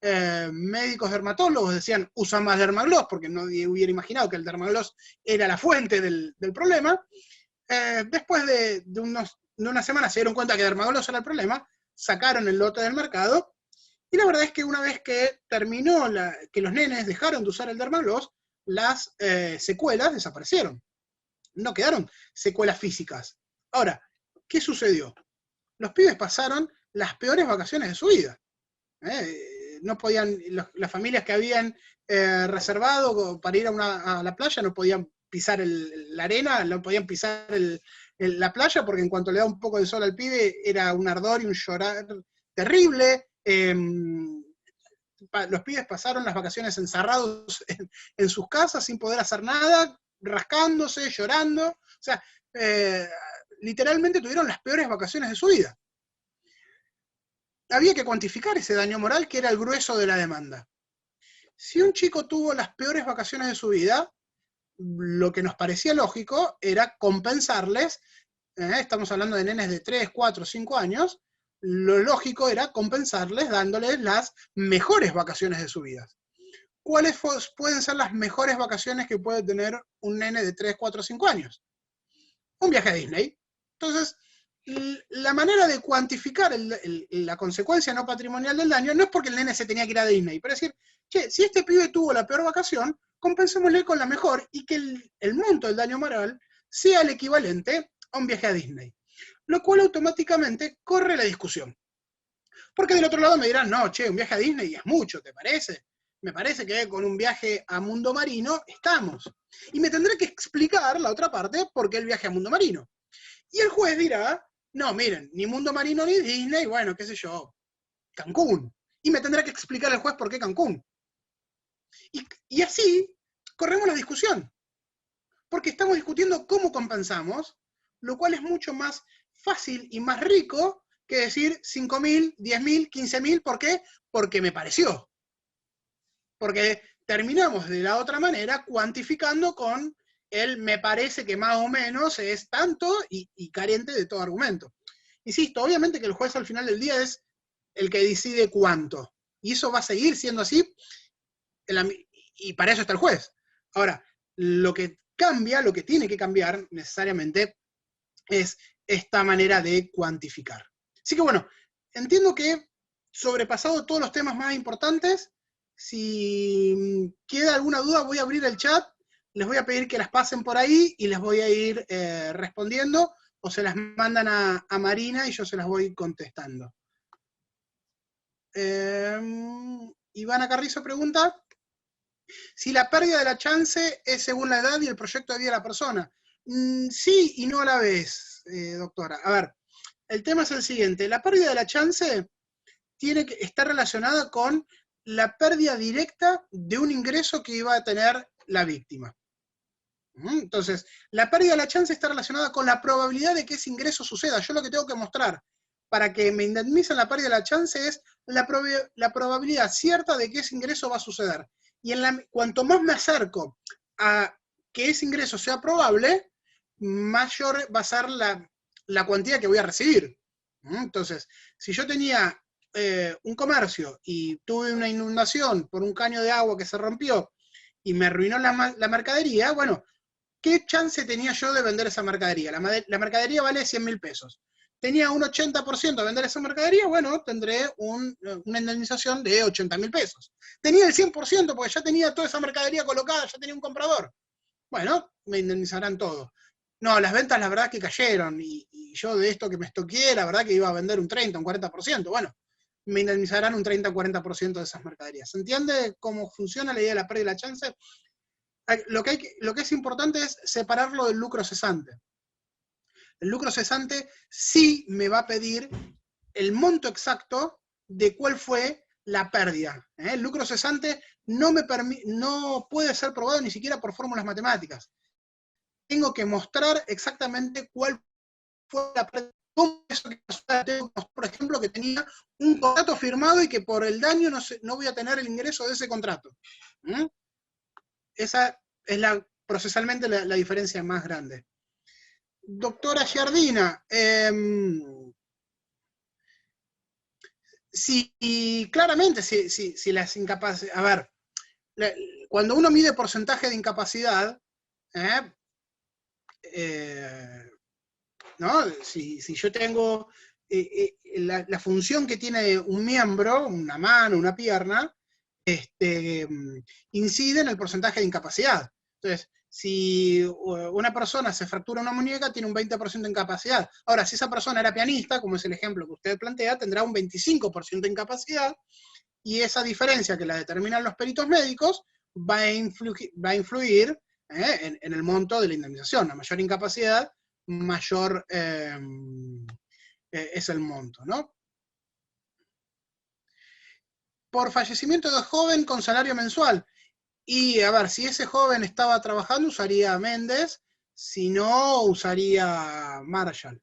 médicos dermatólogos decían, usa más Dermagloss, porque nadie hubiera imaginado que el Dermagloss era la fuente del problema. Después de una semana se dieron cuenta que Dermagloss era el problema, sacaron el lote del mercado, y la verdad es que una vez que terminó, que los nenes dejaron de usar el Dermagloss, las secuelas desaparecieron. No quedaron secuelas físicas. Ahora, ¿qué sucedió? Los pibes pasaron las peores vacaciones de su vida. No podían, las familias que habían reservado para ir a la playa no podían pisar la arena, no podían pisar la playa, porque en cuanto le da un poco de sol al pibe era un ardor y un llorar terrible. Los pibes pasaron las vacaciones encerrados en sus casas sin poder hacer nada, rascándose, llorando. O sea, literalmente tuvieron las peores vacaciones de su vida. Había que cuantificar ese daño moral, que era el grueso de la demanda. Si un chico tuvo las peores vacaciones de su vida, lo que nos parecía lógico era compensarles, estamos hablando de nenes de 3, 4, 5 años, lo lógico era compensarles dándoles las mejores vacaciones de su vida. ¿Cuáles pueden ser las mejores vacaciones que puede tener un nene de 3, 4, 5 años? Un viaje a Disney. Entonces, la manera de cuantificar la consecuencia no patrimonial del daño no es porque el nene se tenía que ir a Disney, pero es decir, che, si este pibe tuvo la peor vacación, compensémosle con la mejor, y que el monto del daño moral sea el equivalente a un viaje a Disney. Lo cual automáticamente corre la discusión. Porque del otro lado me dirán, no, che, un viaje a Disney es mucho, ¿te parece? Me parece que con un viaje a Mundo Marino estamos. Y me tendré que explicar la otra parte por qué el viaje a Mundo Marino. Y el juez dirá, no, miren, ni Mundo Marino ni Disney, bueno, qué sé yo, Cancún. Y me tendrá que explicar el juez por qué Cancún. Y así corremos la discusión. Porque estamos discutiendo cómo compensamos, lo cual es mucho más fácil y más rico que decir 5.000, 10.000, 15.000. ¿Por qué? Porque me pareció. Porque terminamos de la otra manera cuantificando con el me parece que más o menos es tanto y carente de todo argumento. Insisto, obviamente que el juez al final del día es el que decide cuánto. Y eso va a seguir siendo así, y para eso está el juez. Ahora, lo que cambia, lo que tiene que cambiar necesariamente, es esta manera de cuantificar. Así que bueno, entiendo que sobrepasado todos los temas más importantes, si queda alguna duda voy a abrir el chat, les voy a pedir que las pasen por ahí y les voy a ir respondiendo, o se las mandan a Marina y yo se las voy contestando. Ivana Carrizo pregunta si la pérdida de la chance es según la edad y el proyecto de vida de la persona. Sí y no a la vez, doctora. A ver, el tema es el siguiente. La pérdida de la chance tiene que estar relacionada con la pérdida directa de un ingreso que iba a tener la víctima. Entonces, la pérdida de la chance está relacionada con la probabilidad de que ese ingreso suceda. Yo lo que tengo que mostrar para que me indemnicen la pérdida de la chance es la probabilidad cierta de que ese ingreso va a suceder. Y cuanto más me acerco a que ese ingreso sea probable, mayor va a ser la cuantía que voy a recibir. Entonces, si yo tenía un comercio y tuve una inundación por un caño de agua que se rompió y me arruinó la mercadería, bueno, ¿qué chance tenía yo de vender esa mercadería? La mercadería vale 100.000 pesos. Tenía un 80% de vender esa mercadería, bueno, tendré una indemnización de 80.000 pesos. Tenía el 100% porque ya tenía toda esa mercadería colocada, ya tenía un comprador. Bueno, me indemnizarán todo. No, las ventas la verdad que cayeron y yo de esto que me estoqué, la verdad que iba a vender un 30, un 40%. Bueno, me indemnizarán un 30 o 40% de esas mercaderías. ¿Se entiende cómo funciona la idea de la pérdida de la chance? Lo que es importante es separarlo del lucro cesante. El lucro cesante sí me va a pedir el monto exacto de cuál fue la pérdida. El lucro cesante no puede ser probado ni siquiera por fórmulas matemáticas. Tengo que mostrar exactamente cuál fue la pérdida. ¿Cómo eso que pasó? Tengo que mostrar, por ejemplo, que tenía un contrato firmado y que por el daño no voy a tener el ingreso de ese contrato. Esa es procesalmente la diferencia más grande. Doctora Giardina, claramente, si las incapacidades... A ver, cuando uno mide porcentaje de incapacidad, ¿no? Si yo tengo la función que tiene un miembro, una mano, una pierna, incide en el porcentaje de incapacidad. Entonces, si una persona se fractura una muñeca, tiene un 20% de incapacidad. Ahora, si esa persona era pianista, como es el ejemplo que usted plantea, tendrá un 25% de incapacidad, y esa diferencia que la determinan los peritos médicos va a influir en el monto de la indemnización. A mayor incapacidad, mayor es el monto, ¿no? Por fallecimiento de joven con salario mensual. Y a ver, si ese joven estaba trabajando, usaría Méndez, si no, usaría Marshall.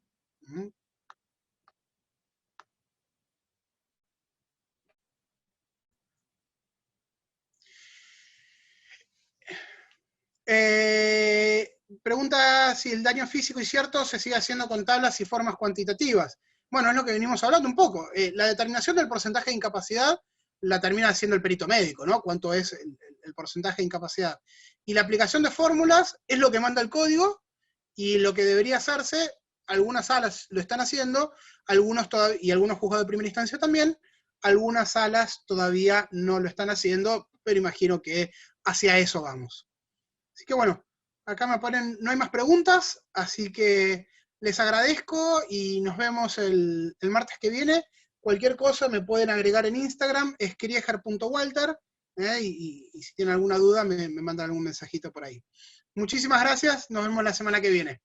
Pregunta si el daño físico y cierto se sigue haciendo con tablas y formas cuantitativas. Bueno, es lo que venimos hablando un poco. La determinación del porcentaje de incapacidad la termina haciendo el perito médico, ¿no? Cuánto es el porcentaje de incapacidad. Y la aplicación de fórmulas es lo que manda el código, y lo que debería hacerse, algunas salas lo están haciendo, y algunos juzgados de primera instancia también, algunas salas todavía no lo están haciendo, pero imagino que hacia eso vamos. Así que bueno, acá me ponen, no hay más preguntas, así que les agradezco y nos vemos el martes que viene. Cualquier cosa me pueden agregar en Instagram, es krieger.walter, y si tienen alguna duda me mandan algún mensajito por ahí. Muchísimas gracias, nos vemos la semana que viene.